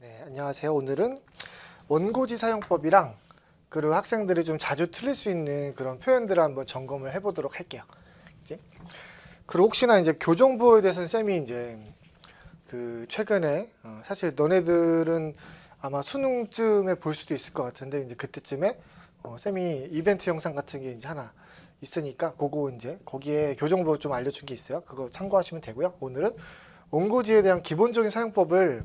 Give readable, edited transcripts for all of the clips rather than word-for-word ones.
네, 안녕하세요. 오늘은 원고지 사용법이랑 그리고 학생들이 좀 자주 틀릴 수 있는 그런 표현들을 한번 점검을 해보도록 할게요. 이제 그리고 혹시나 이제 교정부호에 대해서는 쌤이 이제 그 최근에 사실 너네들은 아마 수능쯤에 볼 수도 있을 것 같은데 이제 그때쯤에 쌤이 이벤트 영상 같은 게 이제 하나 있으니까 그거 이제 거기에 교정부호 좀 알려준 게 있어요. 그거 참고하시면 되고요. 오늘은 원고지에 대한 기본적인 사용법을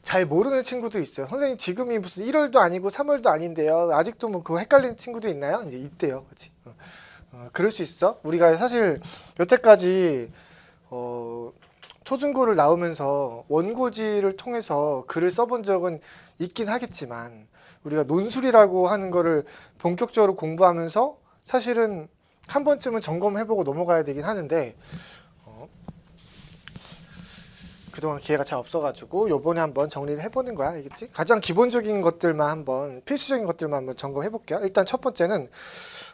잘 모르는 친구도 있어요. 선생님 지금이 무슨 1월도 아니고 3월도 아닌데요. 아직도 뭐 그거 헷갈리는 친구도 있나요? 이제 있대요. 그렇지? 그럴 수 있어. 우리가 사실 여태까지 초중고를 나오면서 원고지를 통해서 글을 써본 적은 있긴 하겠지만 우리가 논술이라고 하는 거를 본격적으로 공부하면서 사실은 한 번쯤은 점검해보고 넘어가야 되긴 하는데 그동안 기회가 잘 없어가지고 요번에 한번 정리를 해보는 거야. 알겠지? 가장 기본적인 것들만 한번 필수적인 것들만 한번 점검해 볼게요. 일단 첫 번째는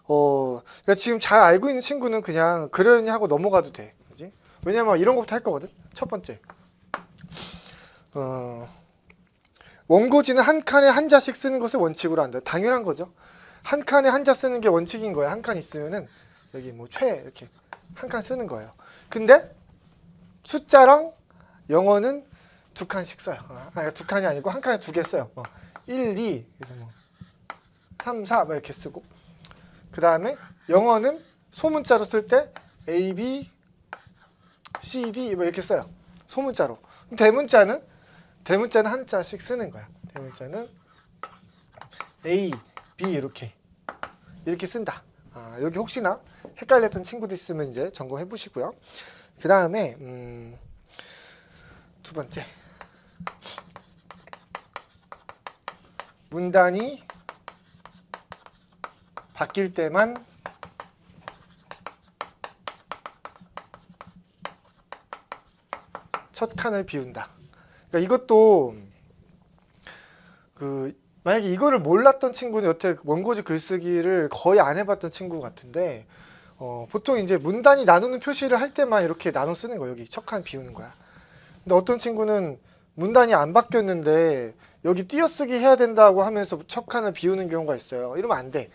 그러니까 지금 잘 알고 있는 친구는 그냥 그러니 하고 넘어가도 돼. 그지? 왜냐면 이런 것부터 할 거거든. 첫 번째 원고지는 한 칸에 한 자씩 쓰는 것을 원칙으로 한다. 당연한 거죠. 한 칸에 한 자 쓰는 게 원칙인 거야. 한 칸 있으면은 여기 뭐 최 이렇게 한 칸 쓰는 거예요. 근데 숫자랑 영어는 두 칸씩 써요. 두 칸이 아니고 한 칸에 두 개 써요. 1, 2, 그래서 뭐 3, 4 막 이렇게 쓰고 그 다음에 영어는 소문자로 쓸 때 A, B, C, D 뭐 이렇게 써요. 소문자로. 대문자는 한 자씩 쓰는 거야. 대문자는 A, B 이렇게 쓴다. 여기 혹시나 헷갈렸던 친구도 있으면 이제 점검해 보시고요. 그 다음에 두 번째 문단이 바뀔 때만 첫 칸을 비운다. 그러니까 이것도 만약에 이거를 몰랐던 친구는 여태 원고지 글쓰기를 거의 안 해봤던 친구 같은데 보통 이제 문단이 나누는 표시를 할 때만 이렇게 나눠 쓰는 거예요. 여기 첫 칸 비우는 거야. 근데 어떤 친구는 문단이 안 바뀌었는데 여기 띄어쓰기 해야 된다고 하면서 첫 칸을 비우는 경우가 있어요. 이러면 안 돼.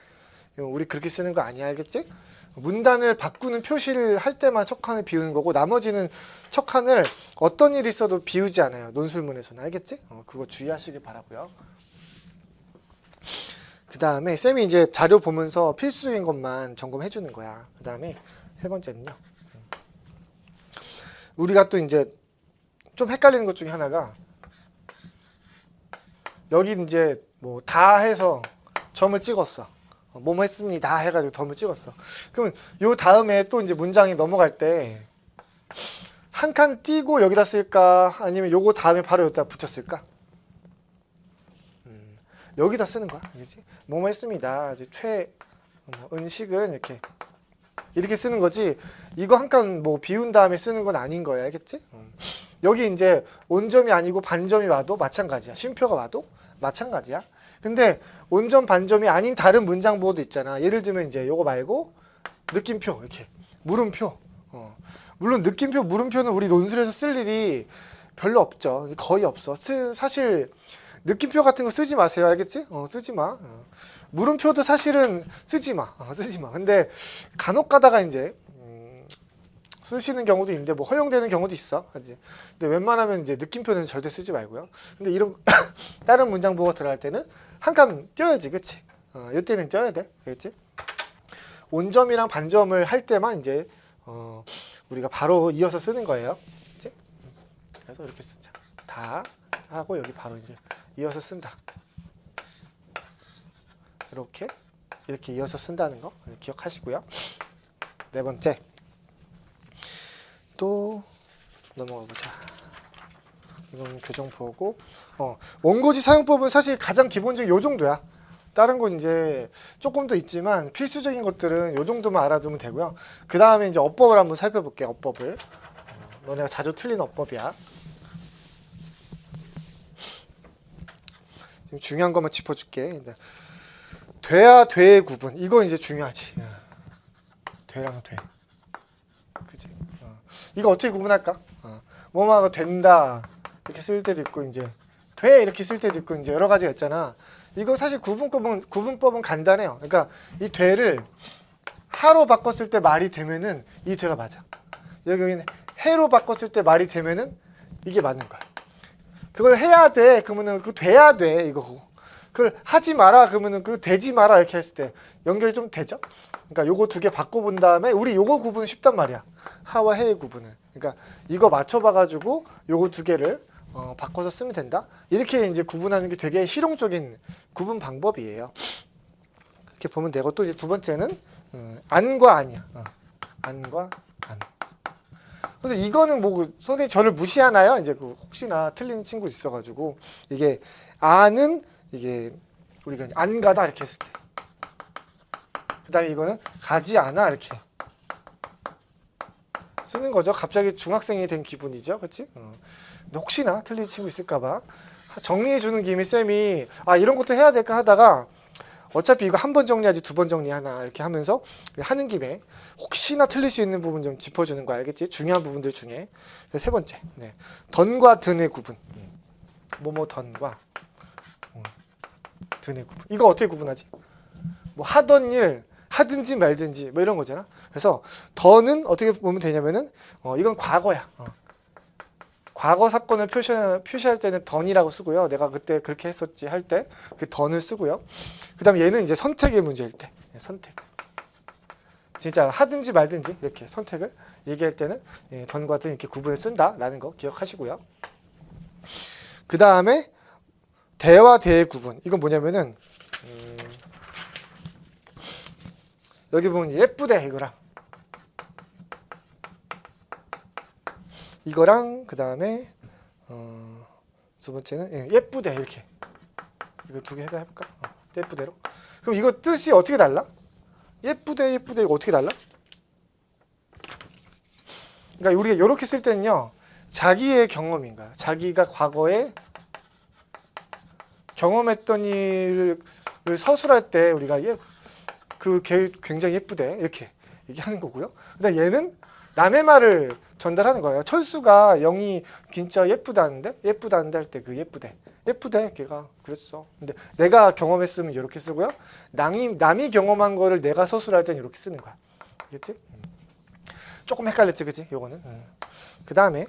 우리 그렇게 쓰는 거 아니야, 알겠지? 문단을 바꾸는 표시를 할 때만 첫 칸을 비우는 거고 나머지는 첫 칸을 어떤 일이 있어도 비우지 않아요. 논술문에서는, 알겠지? 그거 주의하시길 바라고요. 그 다음에 쌤이 이제 자료 보면서 필수적인 것만 점검해 주는 거야. 그 다음에 세 번째는요. 우리가 또 이제 좀 헷갈리는 것 중에 하나가 여기 이제 뭐 다 해서 점을 찍었어. 뭐뭐 했습니다 해가지고 점을 찍었어. 그러면 요 다음에 또 이제 문장이 넘어갈 때 한 칸 띄고 여기다 쓸까 아니면 요거 다음에 바로 여기다 붙였을까? 여기다 쓰는 거야. 알겠지? 뭐뭐 했습니다. 은식은 이렇게 쓰는 거지. 이거 한 칸 뭐 비운 다음에 쓰는 건 아닌 거야. 알겠지? 여기 이제 온점이 아니고 반점이 와도 마찬가지야. 쉼표가 와도 마찬가지야. 근데 온점 반점이 아닌 다른 문장 부호도 있잖아. 예를 들면 이제 요거 말고 느낌표 이렇게 물음표. 물론 느낌표 물음표는 우리 논술에서 쓸 일이 별로 없죠. 거의 없어. 사실 느낌표 같은 거 쓰지 마세요. 알겠지? 쓰지 마. 물음표도 사실은 쓰지 마. 쓰지 마. 근데 간혹 가다가 이제 쓰시는 경우도 있는데 뭐 허용되는 경우도 있어. 그치? 근데 웬만하면 이제 느낌표는 절대 쓰지 말고요. 근데 이런 다른 문장 보고 들어갈 때는 한 칸 띄어야지, 그치? 이때는 띄어야 돼, 알겠지? 온점이랑 반점을 할 때만 이제 우리가 바로 이어서 쓰는 거예요, 그치? 그래서 이렇게 쓰자. 다 하고 여기 바로 이제 이어서 쓴다. 이렇게 이어서 쓴다는 거 기억하시고요. 네 번째. 또 넘어가 보자. 이건 교정부호고 원고지 사용법은 사실 가장 기본적인 요 정도야. 다른 건 이제 조금 더 있지만 필수적인 것들은 요 정도만 알아두면 되고요. 그 다음에 이제 어법을 한번 살펴볼게. 어법을 너네가 자주 틀리는 어법이야. 지금 중요한 것만 짚어줄게. 돼야 돼의 구분. 이거 이제 중요하지. 돼랑 돼. 그지? 이거 어떻게 구분할까? 뭐뭐가 된다, 이렇게 쓸 때도 있고 이제 돼 이렇게 쓸 때도 있고 이제 여러 가지가 있잖아. 이거 사실 구분법은 간단해요. 그러니까 이 돼를 하로 바꿨을 때 말이 되면은 이 돼가 맞아. 여기는 해로 바꿨을 때 말이 되면은 이게 맞는 거야. 그걸 해야 돼. 그러면은 그 돼야 돼. 이거. 그걸 하지 마라. 그러면은 그 되지 마라. 이렇게 했을 때 연결이 좀 되죠? 그러니까 요거 두 개 바꿔본 다음에 우리 요거 구분은 쉽단 말이야. 하와 해의 구분은. 그러니까 이거 맞춰봐가지고 요거 두 개를 바꿔서 쓰면 된다. 이렇게 이제 구분하는 게 되게 실용적인 구분 방법이에요. 이렇게 보면 되고 또 이제 두 번째는 안과 안이야. 안과 안. 그래서 이거는 뭐 선생님 저를 무시하나요? 이제 그 혹시나 틀린 친구 있어가지고 이게 안은 이게 우리가 안 가다 이렇게 했을 때. 그다음에 이거는 가지 않아 이렇게 쓰는 거죠. 갑자기 중학생이 된 기분이죠, 그렇지? 근데 혹시나 틀린 친구 있을까봐 정리해 주는 김에 쌤이 이런 것도 해야 될까 하다가 어차피 이거 한 번 정리하지 두 번 정리하나 이렇게 하면서 하는 김에 혹시나 틀릴 수 있는 부분 좀 짚어주는 거 알겠지? 중요한 부분들 중에 세 번째, 네. 던과 든의 구분. 뭐뭐 던과 든의 구분. 이거 어떻게 구분하지? 뭐 하던 일 하든지 말든지 뭐 이런 거잖아. 그래서 던은 어떻게 보면 되냐면은 이건 과거야. 과거 사건을 표시할 때는 던이라고 쓰고요. 내가 그때 그렇게 했었지 할 때 그 던을 쓰고요. 그 다음에 얘는 이제 선택의 문제일 때 선택. 진짜 하든지 말든지 이렇게 선택을 얘기할 때는 던과 든 이렇게 구분해 쓴다라는 거 기억하시고요. 그 다음에 대와 대의 구분. 이건 뭐냐면은 여기 보면 예쁘대 이거랑 그 다음에 두 번째는 예쁘대 이렇게 이거 두 개 해볼까? 예쁘대로. 그럼 이거 뜻이 어떻게 달라? 예쁘대 이거 어떻게 달라? 그러니까 우리가 이렇게 쓸 때는요 자기의 경험인가요? 자기가 과거에 경험했던 일을 서술할 때 우리가 그 굉장히 예쁘대 이렇게 얘기하는 거고요. 근데 얘는 남의 말을 전달하는 거예요. 철수가 영이 진짜 예쁘다는데 할 때 그 예쁘대 걔가 그랬어. 근데 내가 경험했으면 이렇게 쓰고요. 남이 경험한 거를 내가 서술할 때는 이렇게 쓰는 거야. 알겠지? 조금 헷갈렸지, 그치? 요거는. 그 다음에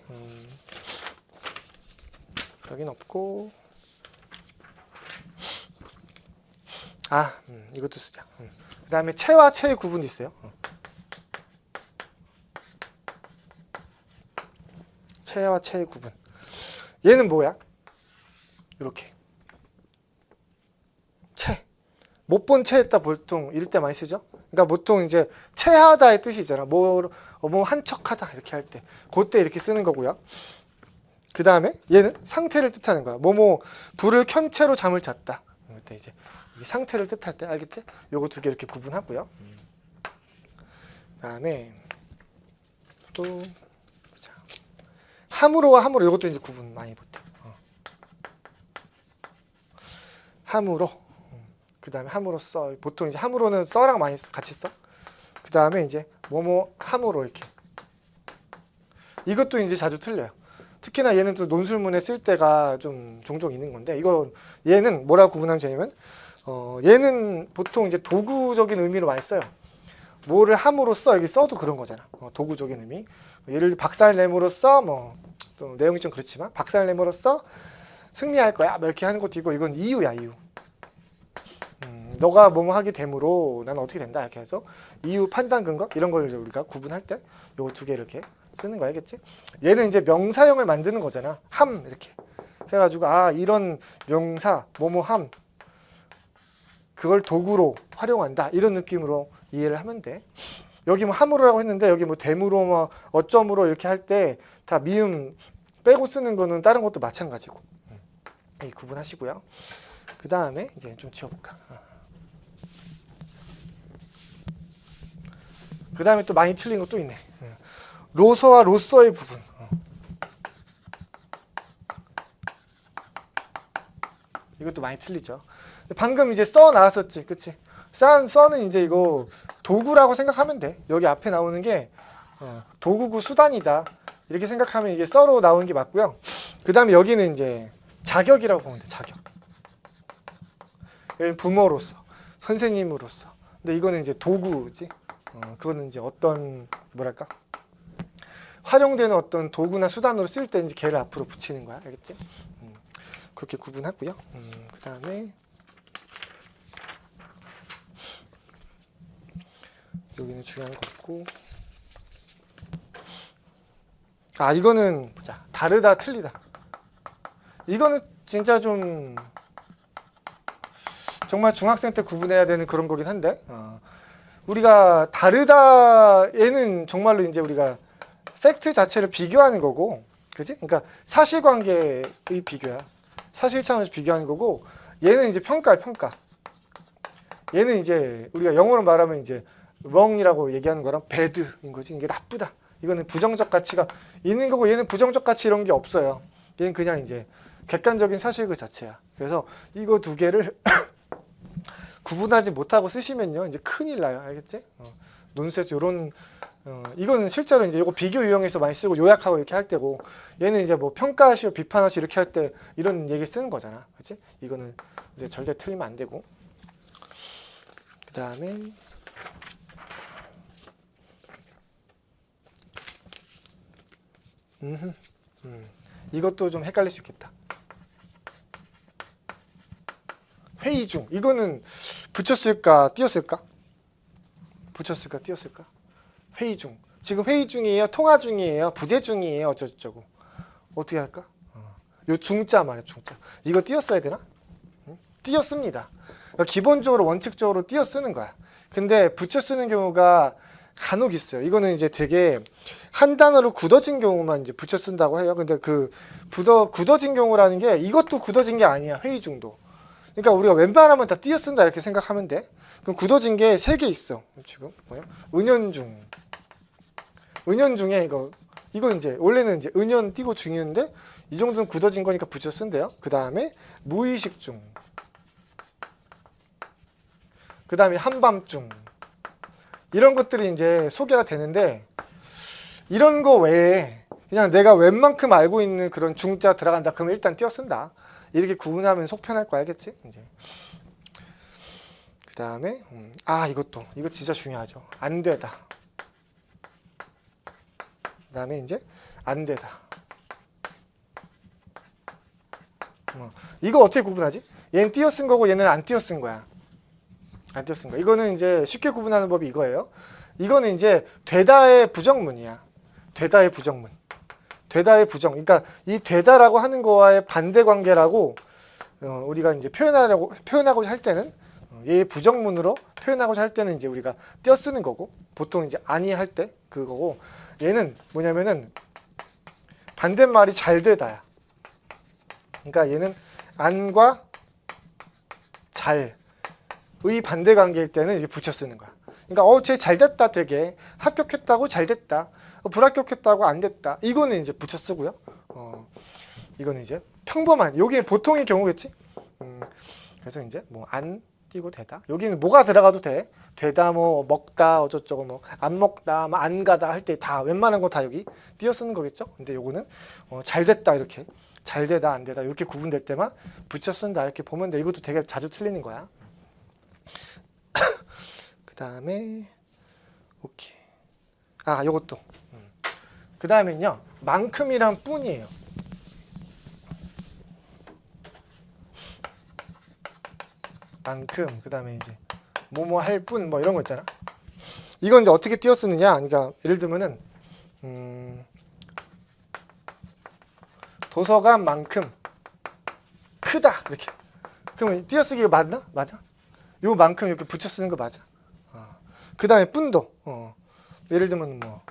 여긴 없고 이것도 쓰자. 그 다음에 체와 체의 구분도 있어요. 체와 체의 구분. 얘는 뭐야? 이렇게 체. 못 본 체했다 보통 이럴 때 많이 쓰죠. 그러니까 보통 이제 체하다의 뜻이 있잖아. 뭐 한척하다 이렇게 할 때 그때 이렇게 쓰는 거고요. 그 다음에 얘는 상태를 뜻하는 거야. 불을 켠 채로 잠을 잤다. 그때 이제 상태를 뜻할 때 알겠지? 요거 두 개 이렇게 구분하고요. 그 다음에 또 함으로와 함으로 이것도 이제 구분 많이 못해. 함으로. 그 다음에 함으로 써. 보통 이제 함으로는 써랑 많이 같이 써. 그 다음에 이제 함으로 이렇게. 이것도 이제 자주 틀려요. 특히나 얘는 또 논술문에 쓸 때가 좀 종종 있는 건데 얘는 뭐라고 구분하면 되냐면 얘는 보통 이제 도구적인 의미로 많이 써요. 뭐를 함으로써 여기 써도 그런 거잖아. 도구적인 의미. 예를 들어 박살냄으로써 또 내용이 좀 그렇지만 박살냄으로써 승리할 거야. 뭐 이렇게 하는 것도 있고 이건 이유야, 이유. 너가 뭐뭐 하게 되므로 나는 어떻게 된다 이렇게 해서 이유, 판단, 근거 이런 걸 우리가 구분할 때 요거 두 개 이렇게 쓰는 거 알겠지? 얘는 이제 명사형을 만드는 거잖아. 함 이렇게 해가지고 이런 명사 뭐뭐함 그걸 도구로 활용한다 이런 느낌으로 이해를 하면 돼. 여기 함으로라고 했는데 여기 되므로 어쩌므로 이렇게 할 때 다 미음 빼고 쓰는 거는 다른 것도 마찬가지고 이 구분하시고요. 그 다음에 이제 좀 지워볼까. 그 다음에 또 많이 틀린 거 또 있네. 로서와 로서의 구분. 이것도 많이 틀리죠. 방금 이제 써 나왔었지, 그치? 써는 이제 이거 도구라고 생각하면 돼. 여기 앞에 나오는 게 도구고 수단이다. 이렇게 생각하면 이게 써로 나오는 게 맞고요. 그 그 다음에 여기는 이제 자격이라고 보면 돼. 자격. 여기 부모로서, 선생님으로서. 근데 이거는 이제 도구지. 그거는 이제 어떤 뭐랄까 활용되는 어떤 도구나 수단으로 쓸 때 이제 걔를 앞으로 붙이는 거야. 알겠지? 그렇게 구분하고요. 그 다음에 여기는 중요한 거 없고. 아, 이거는 보자. 다르다, 틀리다. 이거는 진짜 좀 정말 중학생 때 구분해야 되는 그런 거긴 한데, 우리가 다르다 얘는 정말로 이제 우리가 팩트 자체를 비교하는 거고, 그지? 그러니까 사실관계의 비교야. 사실 차원에서 비교하는 거고, 얘는 이제 평가야, 평가. 얘는 이제 우리가 영어로 말하면 이제 wrong이라고 얘기하는 거랑 bad인 거지. 이게 나쁘다. 이거는 부정적 가치가 있는 거고, 얘는 부정적 가치 이런 게 없어요. 얘는 그냥 이제 객관적인 사실 그 자체야. 그래서 이거 두 개를 구분하지 못하고 쓰시면요, 이제 큰일 나요. 알겠지? 논센스 요런 이거는 실제로 이제 이거 비교 유형에서 많이 쓰고 요약하고 이렇게 할 때고, 얘는 이제 뭐 평가하시오, 비판하시오 이렇게 할 때 이런 얘기 쓰는 거잖아. 그렇지? 이거는 이제 절대 틀리면 안 되고. 그다음에 이것도 좀 헷갈릴 수 있겠다. 회의 중. 이거는 붙였을까 띄었을까? 붙였을까 띄었을까? 회의 중. 지금 회의 중이에요? 통화 중이에요? 부재 중이에요? 어쩌고저쩌고. 어떻게 할까? 요 중자 말이야, 중자. 이거 띄었어야 되나? 띄었습니다. 그러니까 기본적으로 원칙적으로 띄어 쓰는 거야. 근데 붙여 쓰는 경우가 간혹 있어요. 이거는 이제 되게 한 단어로 굳어진 경우만 이제 붙여 쓴다고 해요. 근데 그 굳어진 경우라는 게 이것도 굳어진 게 아니야. 회의 중도. 그러니까 우리가 웬만하면 다 띄어 쓴다 이렇게 생각하면 돼. 그럼 굳어진 게 3개 있어. 지금 뭐야? 은연중. 은연중에 이거 이제 원래는 이제 은연 띄고 중이었는데 이 정도는 굳어진 거니까 붙여 쓴대요. 그 다음에 무의식 중. 그 다음에 한밤중. 이런 것들이 이제 소개가 되는데, 이런 거 외에 그냥 내가 웬만큼 알고 있는 그런 중자 들어간다 그러면 일단 띄어 쓴다. 이렇게 구분하면 속 편할 거 알겠지? 이제. 그 다음에 이거 진짜 중요하죠. 안 되다. 그 다음에 이제 안 되다. 이거 어떻게 구분하지? 얘는 띄어 쓴 거고 얘는 안 띄어 쓴 거야. 안 띄어 쓴 거야. 이거는 이제 쉽게 구분하는 법이 이거예요. 이거는 이제 되다의 부정문이야. 되다의 부정문. 되다의 부정. 그러니까 이 되다라고 하는 거와의 반대 관계라고 우리가 이제 표현하고자 할 때는 얘의 부정문으로 표현하고자 할 때는 이제 우리가 띄어 쓰는 거고, 보통 이제 아니 할 때 그거고, 얘는 뭐냐면은 반대말이 잘 되다야. 그러니까 얘는 안과 잘의 반대 관계일 때는 이제 붙여 쓰는 거야. 그러니까 쟤 잘 됐다, 되게 합격했다고 잘 됐다, 불합격했다고 안 됐다. 이거는 이제 붙여 쓰고요. 이거는 이제 평범한, 여기에 보통의 경우겠지. 그래서 이제 뭐 안 띄고 되다. 여기는 뭐가 들어가도 돼. 되다, 뭐 먹다, 어쩌고저쩌고, 뭐 안 먹다, 뭐 안 가다 할 때 다 웬만한 거 다 여기 띄어 쓰는 거겠죠. 근데 요거는 잘 됐다, 이렇게 잘 되다, 안 되다 이렇게 구분될 때만 붙여 쓴다 이렇게 보면 돼. 이것도 되게 자주 틀리는 거야. 그 다음에 오케이. 요것도. 그 다음엔요, 만큼이란 뿐이에요. 만큼. 그 다음에 이제 뭐뭐 할 뿐, 뭐 이런 거 있잖아. 이건 이제 어떻게 띄어 쓰느냐. 그러니까 예를 들면은 도서관만큼 크다 이렇게. 그러면 띄어쓰기가 맞나? 맞아? 요만큼 이렇게 붙여 쓰는 거 맞아. 그 다음에 뿐도. 예를 들면 뭐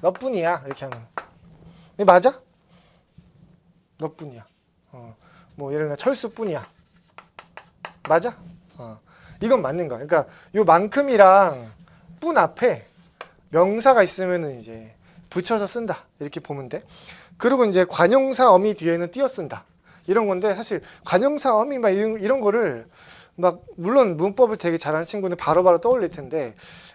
너뿐이야 이렇게 하면 이게 맞아? 너뿐이야. 뭐 예를 들면 철수뿐이야. 맞아? 이건 맞는 거야. 그러니까 요 만큼이랑 뿐 앞에 명사가 있으면은 이제 붙여서 쓴다 이렇게 보면 돼. 그리고 이제 관용사 어미 뒤에는 띄어 쓴다 이런 건데, 사실 관용사 어미 막 이런 거를 막 물론 문법을 되게 잘하는 친구는 바로바로 떠올릴 텐데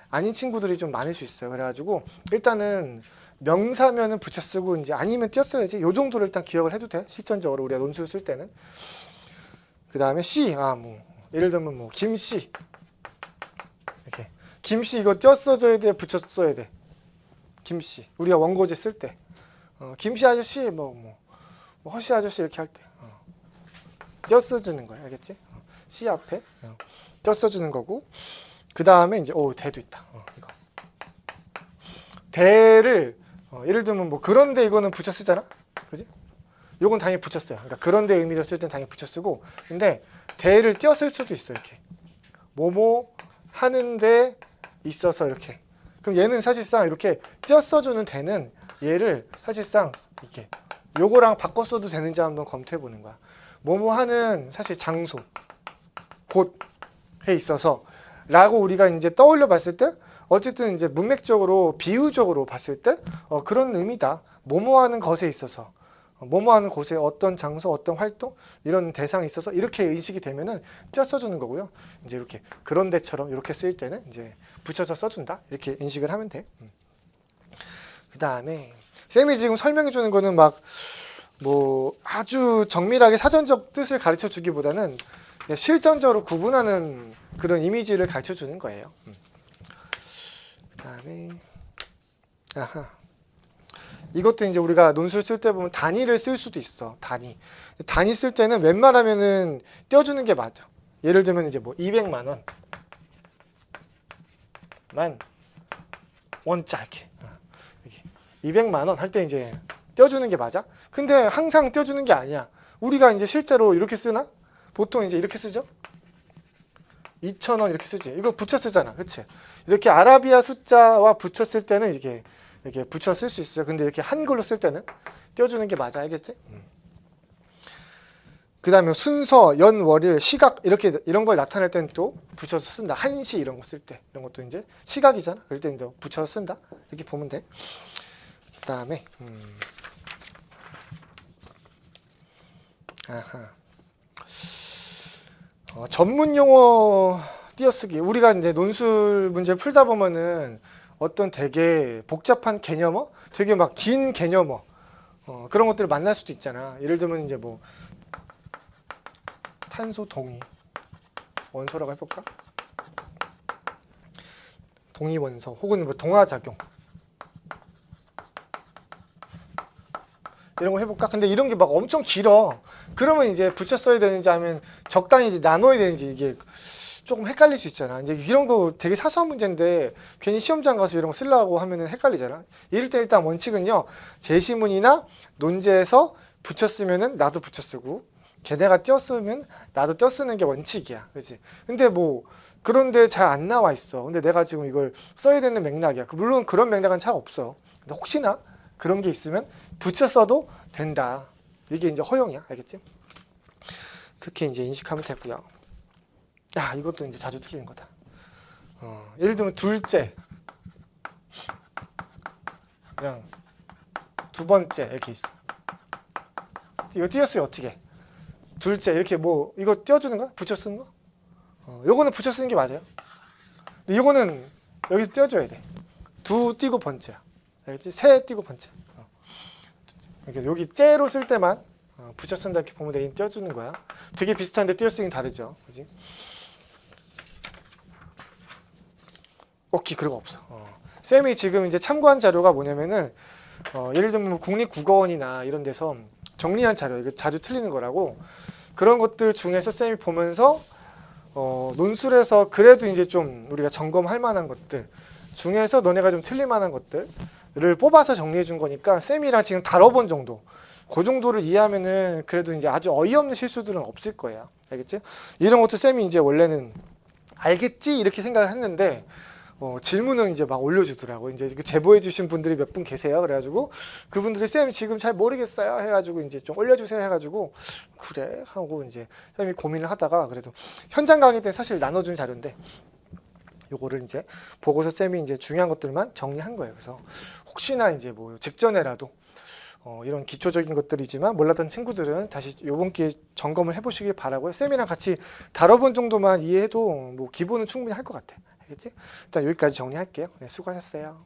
아닌 친구들이 좀 많을 수 있어요. 그래가지고 일단은 명사면은 붙여 쓰고 이제 아니면 띄었어야지. 요 정도를 일단 기억을 해도 돼. 실전적으로 우리가 논술 쓸 때는. 그 다음에 씨, 뭐 예를 들면 뭐 김씨 이렇게 김씨 이거 띄었어줘야 돼, 붙여 써야 돼. 김씨 우리가 원고지 쓸 때 김씨 아저씨 뭐 허씨 아저씨 이렇게 할 때 띄었어주는 거야, 알겠지? 씨 앞에 띄었어주는 거고. 그 다음에 이제 대도 있다. 이거 대를 예를 들면 뭐 그런데 이거는 붙여 쓰잖아, 그지? 요건 당연히 붙여 써요. 그러니까 그런데 의미를 쓸 땐 당연히 붙여 쓰고, 근데 대를 띄어 쓸 수도 있어. 이렇게 뭐뭐 하는데 있어서 이렇게. 그럼 얘는 사실상 이렇게 띄어 써주는 대는 얘를 사실상 이렇게 요거랑 바꿔 써도 되는지 한번 검토해 보는 거야. 뭐뭐 하는 사실 장소, 곳에 있어서 라고 우리가 이제 떠올려 봤을 때 어쨌든 이제 문맥적으로 비유적으로 봤을 때 그런 의미다. 뭐뭐 하는 것에 있어서 뭐뭐 하는 곳에 어떤 장소, 어떤 활동 이런 대상이 있어서 이렇게 인식이 되면은 띄어 써주는 거고요. 이제 이렇게 그런 데처럼 이렇게 쓰일 때는 이제 붙여서 써준다. 이렇게 인식을 하면 돼. 그 다음에 쌤이 지금 설명해 주는 거는 막 뭐 아주 정밀하게 사전적 뜻을 가르쳐 주기보다는 실전적으로 구분하는 그런 이미지를 가르쳐 주는 거예요. 그 다음에 이것도 이제 우리가 논술 쓸 때 보면 단위를 쓸 수도 있어. 단위 쓸 때는 웬만하면은 띄워주는 게 맞아. 예를 들면 이제 뭐 200만 원짜 이렇게 200만 원 할 때 이제 띄워주는 게 맞아. 근데 항상 띄워주는 게 아니야. 우리가 이제 실제로 이렇게 쓰나? 보통 이제 이렇게 쓰죠. 2,000원 이렇게 쓰지. 이거 붙여 쓰잖아, 그렇지? 이렇게 아라비아 숫자와 붙여 쓸 때는 이렇게 붙여 쓸 수 있어요. 근데 이렇게 한글로 쓸 때는 띄워주는 게 맞아, 알겠지? 그 다음에 순서, 연, 월일, 시각 이렇게 이런 걸 나타낼 때는 또 붙여서 쓴다. 한시 이런 거 쓸 때 이런 것도 이제 시각이잖아. 그럴 때 이제 붙여서 쓴다. 이렇게 보면 돼. 그 다음에 전문 용어 띄어쓰기. 우리가 이제 논술 문제를 풀다 보면은 어떤 되게 복잡한 개념어, 되게 막 긴 개념어, 그런 것들을 만날 수도 있잖아. 예를 들면 이제 뭐 탄소 동위 원소라고 해볼까? 동위 원소 혹은 뭐 동화작용 이런 거 해볼까? 근데 이런 게 막 엄청 길어. 그러면 이제 붙여 써야 되는지 아니면 적당히 이제 나눠야 되는지 이게 조금 헷갈릴 수 있잖아. 이제 이런 거 되게 사소한 문제인데 괜히 시험장 가서 이런 거 쓰려고 하면은 헷갈리잖아. 이럴 때 일단 원칙은요. 제시문이나 논제에서 붙여 쓰면은 나도 붙여 쓰고 걔네가 띄어 쓰면 나도 띄어 쓰는 게 원칙이야. 그렇지? 근데 뭐 그런데 잘 안 나와 있어. 근데 내가 지금 이걸 써야 되는 맥락이야. 물론 그런 맥락은 잘 없어. 근데 혹시나 그런 게 있으면 붙여 써도 된다. 이게 이제 허용이야. 알겠지? 그렇게 이제 인식하면 되고요. 이것도 이제 자주 틀리는 거다. 예를 들면 둘째, 그냥 두 번째 이렇게 있어. 이거 띄었어요. 어떻게? 둘째 이렇게 뭐 이거 띄워주는 거야? 붙여 쓰는 거? 요거는 붙여 쓰는 게 맞아요. 근데 이거는 여기서 띄워줘야 돼. 두 띄고 번째야. 알겠지? 세 띄고 번째. 여기 째로 쓸 때만 붙여 쓴다 이렇게 보면 돼. 띄워주는 거야. 되게 비슷한데 띄어쓰기는 다르죠. 그지? 그런 거 없어. 쌤이 지금 이제 참고한 자료가 뭐냐면은 예를 들면 국립국어원이나 이런 데서 정리한 자료, 이거 자주 틀리는 거라고. 그런 것들 중에서 쌤이 보면서 논술에서 그래도 이제 좀 우리가 점검할 만한 것들 중에서 너네가 좀 틀릴 만한 것들을 뽑아서 정리해 준 거니까 쌤이랑 지금 다뤄본 정도, 그 정도를 이해하면은 그래도 이제 아주 어이없는 실수들은 없을 거예요. 알겠지? 이런 것도 쌤이 이제 원래는 알겠지 이렇게 생각을 했는데 질문을 이제 막 올려주더라고. 이제 제보해 주신 분들이 몇 분 계세요. 그래가지고 그분들이 쌤 지금 잘 모르겠어요 해가지고 이제 좀 올려주세요 해가지고 그래 하고 이제 쌤이 고민을 하다가 그래도 현장 강의 때 사실 나눠준 자료인데 요거를 이제 보고서 쌤이 이제 중요한 것들만 정리한 거예요. 그래서 혹시나 이제 뭐 직전에라도 이런 기초적인 것들이지만 몰랐던 친구들은 다시 요번 기회에 점검을 해보시길 바라고요. 쌤이랑 같이 다뤄본 정도만 이해해도 뭐 기본은 충분히 할 것 같아. 알겠지? 일단 여기까지 정리할게요. 네, 수고하셨어요.